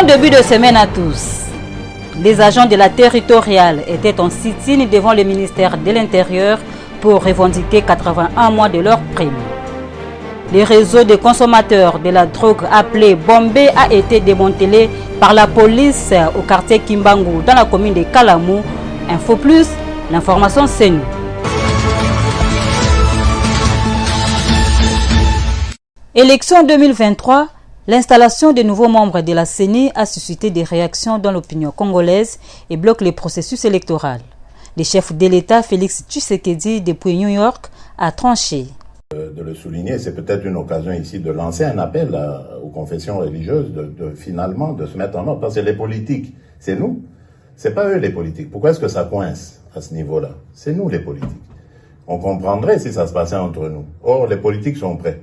début de semaine à tous. Les agents de la territoriale étaient en sit-in devant le ministère de l'Intérieur pour revendiquer 81 mois de leur prime. Le réseau de consommateurs de la drogue appelé Bombé a été démantelé par la police au quartier Kimbangu dans la commune de Kalamu. Info Plus, l'information c'est nous. Élection 2023, l'installation de nouveaux membres de la CENI a suscité des réactions dans l'opinion congolaise et bloque le processus électoral. Le chef de l'État, Félix Tshisekedi, depuis New York, a tranché. De le souligner, c'est peut-être une occasion ici de lancer un appel aux confessions religieuses finalement de se mettre en ordre. Parce que les politiques, c'est nous, c'est pas eux les politiques. Pourquoi est-ce que ça coince à ce niveau-là? C'est nous les politiques. On comprendrait si ça se passait entre nous. Or, les politiques sont prêts.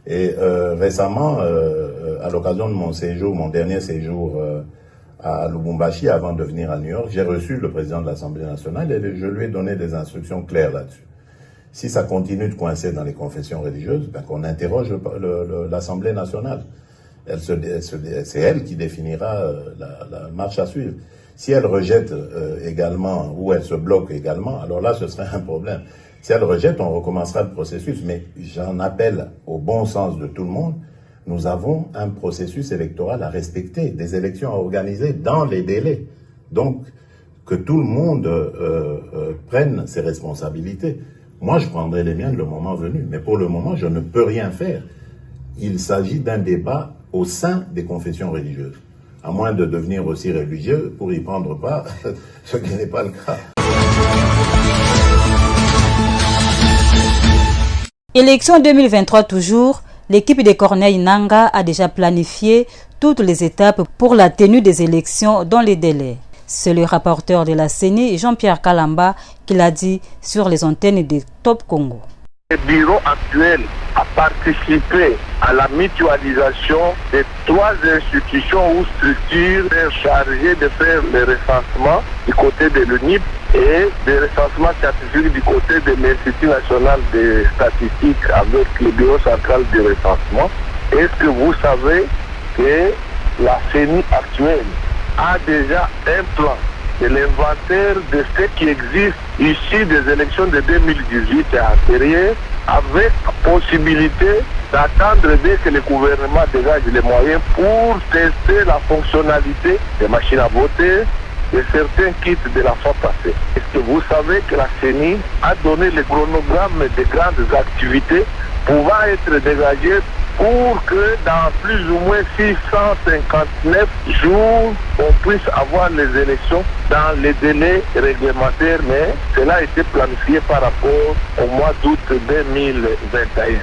Et récemment, à l'occasion de mon dernier séjour à Lubumbashi, avant de venir à New York, j'ai reçu le président de l'Assemblée nationale et je lui ai donné des instructions claires là-dessus. Si ça continue de coincer dans les confessions religieuses, ben qu'on interroge l'Assemblée nationale. C'est elle qui définira la marche à suivre. Si elle rejette également, ou elle se bloque également, alors là, ce serait un problème. Si elle rejette, on recommencera le processus. Mais j'en appelle au bon sens de tout le monde. Nous avons un processus électoral à respecter, des élections à organiser dans les délais. Donc, que tout le monde prenne ses responsabilités. Moi, je prendrai les miennes le moment venu. Mais pour le moment, je ne peux rien faire. Il s'agit d'un débat au sein des confessions religieuses. À moins de devenir aussi religieux pour y prendre part, ce qui n'est pas le cas. Élection 2023 toujours, l'équipe de Corneille Nangaa a déjà planifié toutes les étapes pour la tenue des élections dans les délais. C'est le rapporteur de la CENI, Jean-Pierre Kalamba, qui l'a dit sur les antennes de Top Congo. Le bureau actuel a participé à la mutualisation de 3 institutions ou structures chargées de faire le recensement du côté de l'UNIP et le recensement scientifique du côté de l'Institut national des statistiques avec le bureau central du recensement. Est-ce que vous savez que la CENI actuelle a déjà un plan de l'inventaire de ce qui existe ici des élections de 2018 et antérieures, avec possibilité d'attendre dès que le gouvernement dégage les moyens pour tester la fonctionnalité des machines à voter et certains kits de la fois passée. Est-ce que vous savez que la CENI a donné le chronogramme des grandes activités pouvant être dégagées pour que dans plus ou moins 659 jours, on puisse avoir les élections dans les délais réglementaires, mais cela a été planifié par rapport au mois d'août 2021.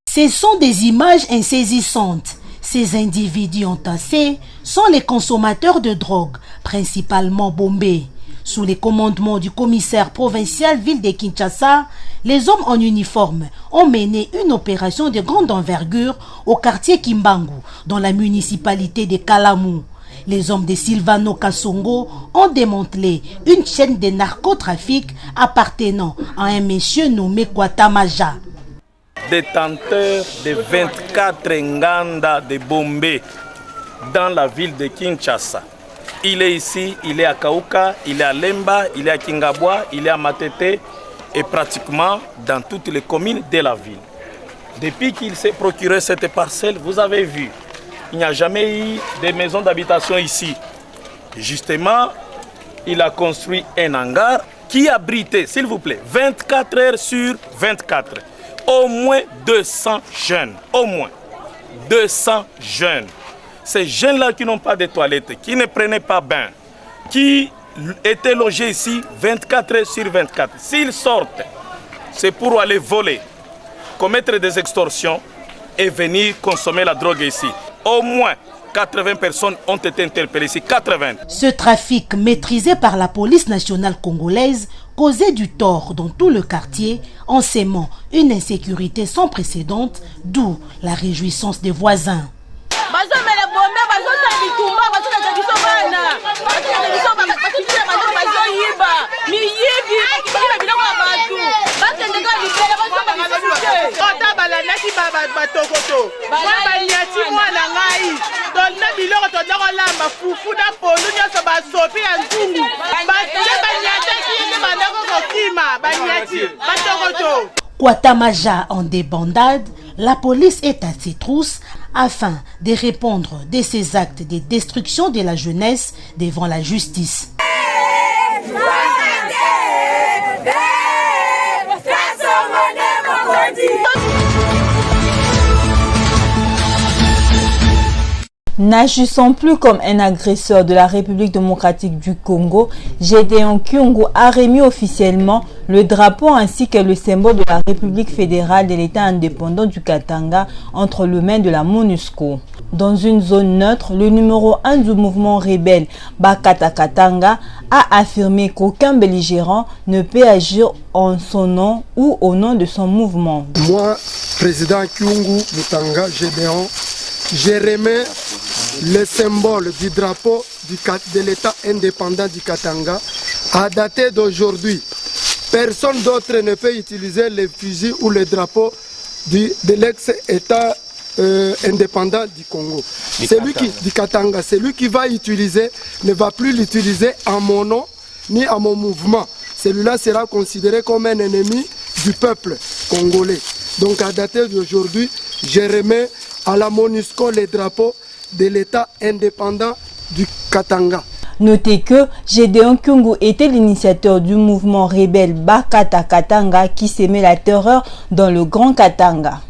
Ce sont des images insaisissantes. Ces individus entassés sont les consommateurs de drogue, principalement Bombé. Sous les commandements du commissaire provincial ville de Kinshasa, les hommes en uniforme ont mené une opération de grande envergure au quartier Kimbangu, dans la municipalité de Kalamu. Les hommes de Silvano Kasongo ont démantelé une chaîne de narcotrafic appartenant à un monsieur nommé Kwatamaja. Détenteur de 24 nganda de Bombé dans la ville de Kinshasa. Il est ici, il est à Kaouka, il est à Lemba, il est à Kingabwa, il est à Matete et pratiquement dans toutes les communes de la ville. Depuis qu'il s'est procuré cette parcelle, vous avez vu, il n'y a jamais eu de maisons d'habitation ici. Justement, il a construit un hangar qui abritait, s'il vous plaît, 24 heures sur 24, au moins 200 jeunes, au moins 200 jeunes. Ces jeunes-là qui n'ont pas de toilettes, qui ne prenaient pas bain, qui étaient logés ici 24 heures sur 24. S'ils sortent, c'est pour aller voler, commettre des extorsions et venir consommer la drogue ici. Au moins 80 personnes ont été interpellées ici, 80. Ce trafic maîtrisé par la police nationale congolaise causait du tort dans tout le quartier en sémant une insécurité sans précédent, d'où la réjouissance des voisins. Kwatamaja en débandade, la police est à ses trousses afin de répondre de ces actes de destruction de la jeunesse devant la justice. N'agissant plus comme un agresseur de la République démocratique du Congo, Gédéon Kyungu a remis officiellement le drapeau ainsi que le symbole de la République fédérale de l'État indépendant du Katanga entre les mains de la MONUSCO. Dans une zone neutre, le numéro 1 du mouvement rebelle Bakata Katanga a affirmé qu'aucun belligérant ne peut agir en son nom ou au nom de son mouvement. Moi, président Kyungu Mutanga Gédéon, je remets le symbole du drapeau de l'État indépendant du Katanga à dater d'aujourd'hui. Personne d'autre ne peut utiliser le fusil ou le drapeau de l'ex-État indépendant du Congo. Du Katanga. Celui qui va utiliser ne va plus l'utiliser à mon nom ni à mon mouvement. Celui-là sera considéré comme un ennemi du peuple congolais. Donc à dater d'aujourd'hui, je remets à la MONUSCO les drapeaux de l'État indépendant du Katanga. Notez que Gédéon Kyungu était l'initiateur du mouvement rebelle Bakata Katanga qui sémait la terreur dans le Grand Katanga.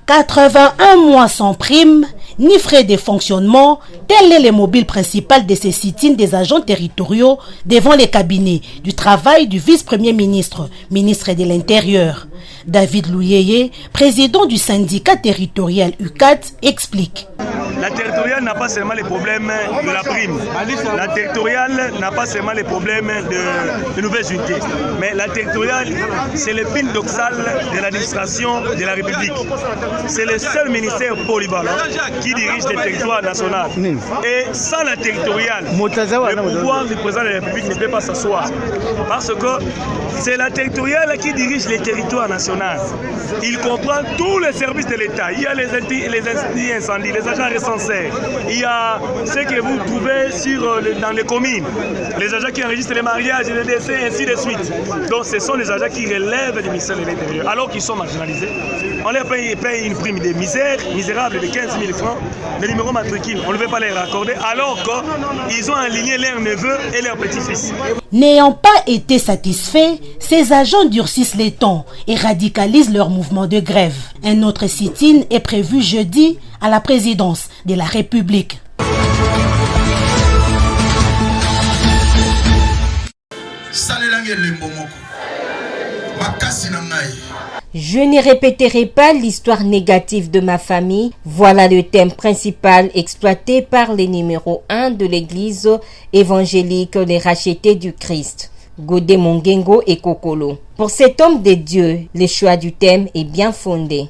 81 mois sans prime, ni frais de fonctionnement, tel est le mobile principal de ces sit-ins des agents territoriaux devant les cabinets du travail du vice-premier ministre, ministre de l'Intérieur. David Louyeye, président du syndicat territorial UCAT, explique. La territoriale n'a pas seulement les problèmes de la prime. La territoriale n'a pas seulement les problèmes de nouvelles unités. Mais la territoriale, c'est le pin doxal de l'administration de la République. C'est le seul ministère polyvalent qui dirige les territoires nationaux. Et sans la territoriale, le pouvoir du président de la République ne peut pas s'asseoir. Parce que c'est la territoriale qui dirige les territoires nationaux. Il comprend tous les services de l'État. Il y a les incendies, les agents recenseurs. Il y a ce que vous trouvez dans les communes, les agents qui enregistrent les mariages, les décès, ainsi de suite. Donc ce sont les agents qui relèvent du ministère de l'Intérieur, alors qu'ils sont marginalisés. On leur paye une prime de misérable de 15 000 francs. Le numéro matricule, on ne veut pas les raccorder, alors qu'ils ont aligné leurs neveux et leurs petits-fils. N'ayant pas été satisfaits, ces agents durcissent les tons et radicalisent leur mouvement de grève. Un autre sit-in est prévu jeudi à la présidence de la République. Je ne répéterai pas l'histoire négative de ma famille. Voilà le thème principal exploité par les numéros 1 de l'église évangélique Les Rachetés du Christ, Godé Mongengo et Kokolo. Pour cet homme de Dieu, le choix du thème est bien fondé.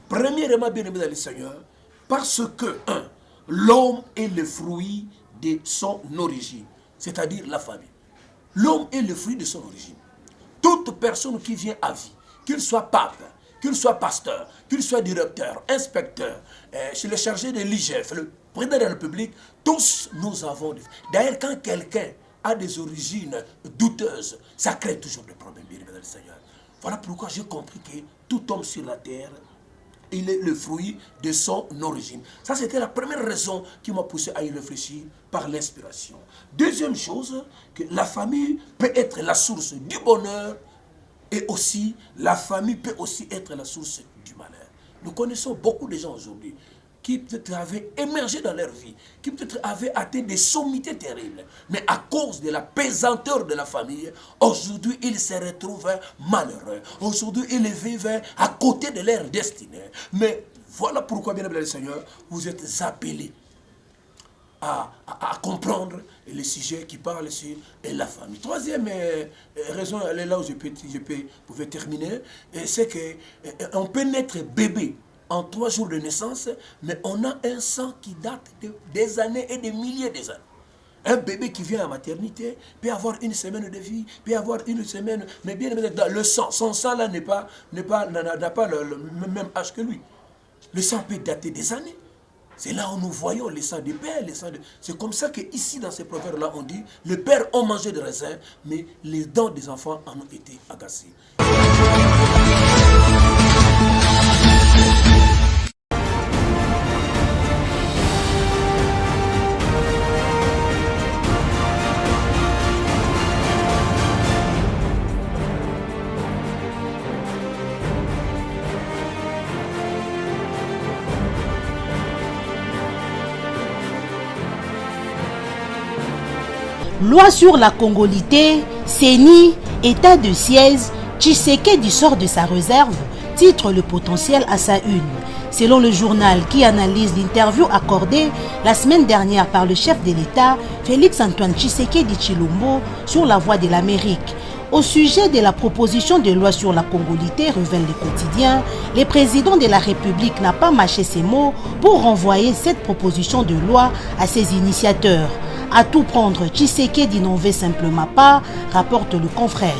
Premièrement, bien aimé dans le Seigneur, parce que, l'homme est le fruit de son origine, c'est-à-dire la famille. L'homme est le fruit de son origine. Toute personne qui vient à vie, qu'il soit pape, qu'il soit pasteur, qu'il soit directeur, inspecteur, chez le chargé de l'IGF, le président de la République, tous nous avons des... D'ailleurs, quand quelqu'un a des origines douteuses, ça crée toujours des problèmes, bien aimé dans le Seigneur. Voilà pourquoi j'ai compris que tout homme sur la terre, il est le fruit de son origine. Ça, c'était la première raison qui m'a poussé à y réfléchir par l'inspiration. Deuxième chose, que la famille peut être la source du bonheur et aussi, la famille peut aussi être la source du malheur. Nous connaissons beaucoup de gens aujourd'hui qui peut-être avaient émergé dans leur vie, qui peut-être avaient atteint des sommités terribles. Mais à cause de la pesanteur de la famille, aujourd'hui, ils se retrouvent malheureux. Aujourd'hui, ils vivent à côté de leur destinée. Mais voilà pourquoi, bien aimé le Seigneur, vous êtes appelés à comprendre le sujet qui parle sur la famille. Troisième raison, elle est là où je pouvais terminer, c'est qu'on peut naître bébé en 3 jours de naissance, mais on a un sang qui date des années et des milliers d'années. Un bébé qui vient à la maternité peut avoir une semaine de vie, peut avoir une semaine, mais bien le sang, son sang là n'a pas le même âge que lui. Le sang peut dater des années. C'est là où nous voyons le sang des pères, C'est comme ça qu'ici, dans ces proverbes-là, on dit, les pères ont mangé des raisins, mais les dents des enfants en ont été agacées. Loi sur la congolité, CENI, état de siège, Tshisekedi sort de sa réserve, titre le potentiel à sa une. Selon le journal qui analyse l'interview accordée la semaine dernière par le chef de l'État, Félix-Antoine Tshisekedi Tshilombo, sur la Voix de l'Amérique. Au sujet de la proposition de loi sur la congolité, révèle le quotidien, le président de la République n'a pas mâché ses mots pour renvoyer cette proposition de loi à ses initiateurs. À tout prendre, Tshisekedi n'en veut simplement pas, rapporte le confrère.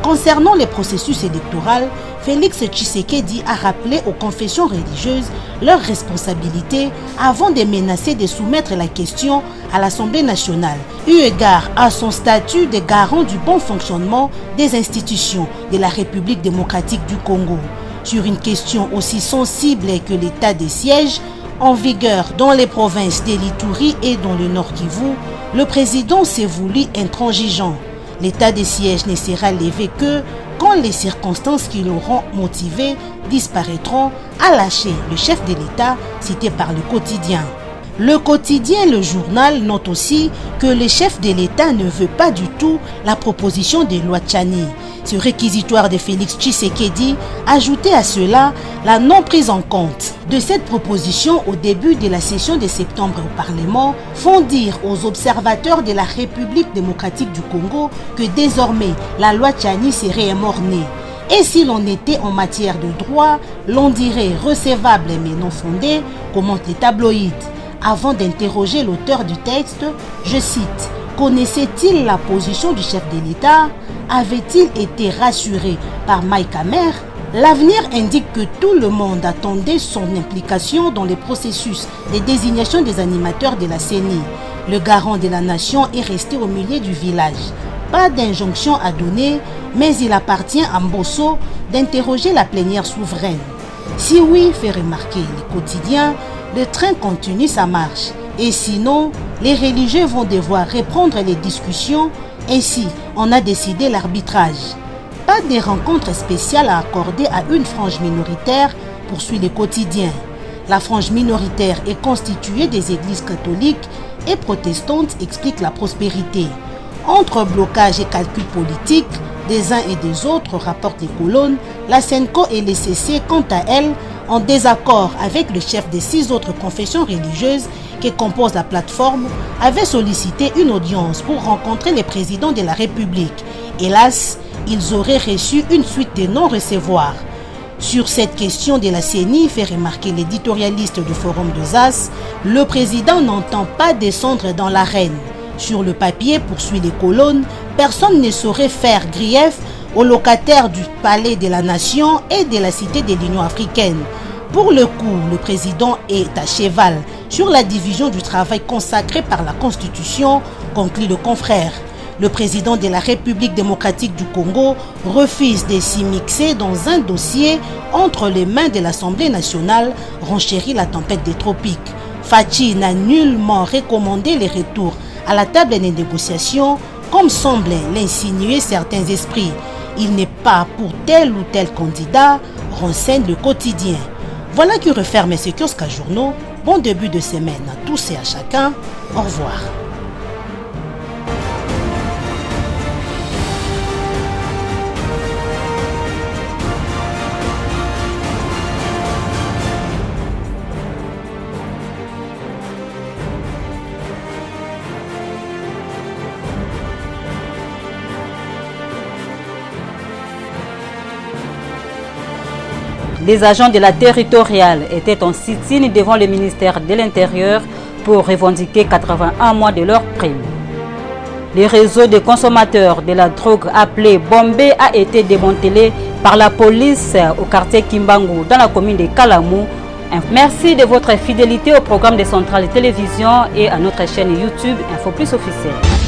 Concernant les processus électoraux, Félix Tshisekedi a rappelé aux confessions religieuses leurs responsabilités avant de menacer de soumettre la question à l'Assemblée nationale, eu égard à son statut de garant du bon fonctionnement des institutions de la République démocratique du Congo. Sur une question aussi sensible que l'état des sièges, en vigueur dans les provinces d'Elituri et dans le Nord Kivu, le président s'est voulu intransigeant. L'état de siège ne sera levé que quand les circonstances qui l'auront motivé disparaîtront, a lâché le chef de l'État cité par le quotidien. Le quotidien, le journal, note aussi que le chef de l'État ne veut pas du tout la proposition de loi Tchani. Ce réquisitoire de Félix Tshisekedi ajoutait à cela la non prise en compte de cette proposition au début de la session de septembre au Parlement font dire aux observateurs de la République démocratique du Congo que désormais la loi Tchani serait émornée. Et si l'on était en matière de droit, l'on dirait recevable mais non fondé, commente les tabloïds. Avant d'interroger l'auteur du texte, je cite, « Connaissait-il la position du chef de l'État? Avait-il été rassuré par Mike Hammer ?» L'avenir indique que tout le monde attendait son implication dans le processus de désignation des animateurs de la CENI. Le garant de la nation est resté au milieu du village. Pas d'injonction à donner, mais il appartient à Mbosso d'interroger la plénière souveraine. Si oui, fait remarquer les quotidiens, le train continue sa marche. Et sinon, les religieux vont devoir reprendre les discussions. Ainsi, on a décidé l'arbitrage. Pas de rencontres spéciales à accorder à une frange minoritaire, poursuit le quotidien. La frange minoritaire est constituée des églises catholiques et protestantes, explique la prospérité. Entre blocage et calcul politique des uns et des autres, rapportent les colonnes, la SENCO et les CC, quant à elles, en désaccord avec le chef des 6 autres confessions religieuses qui composent la plateforme, avaient sollicité une audience pour rencontrer le président de la République. Hélas, ils auraient reçu une suite de non-recevoir. Sur cette question de la CENI, fait remarquer l'éditorialiste du Forum de Zas, le président n'entend pas descendre dans l'arène. Sur le papier, poursuit les colonnes, personne ne saurait faire grief aux locataires du Palais de la Nation et de la Cité de l'Union africaine. Pour le coup, le président est à cheval sur la division du travail consacré par la Constitution, conclut le confrère. Le président de la République démocratique du Congo refuse de s'y mixer dans un dossier entre les mains de l'Assemblée nationale, renchérit la tempête des tropiques. Fachi n'a nullement recommandé les retours à la table des négociations, comme semblent l'insinuer certains esprits. Il n'est pas pour tel ou tel candidat, renseigne le quotidien. Voilà qui referme ce kiosque à journaux. Bon début de semaine à tous et à chacun. Au revoir. Les agents de la territoriale étaient en sit-in devant le ministère de l'Intérieur pour revendiquer 81 mois de leur prime. Le réseau des consommateurs de la drogue appelé Bombé a été démantelé par la police au quartier Kimbangu dans la commune de Kalamou. Merci de votre fidélité au programme de Centrale Télévision et à notre chaîne YouTube Info Plus officielle.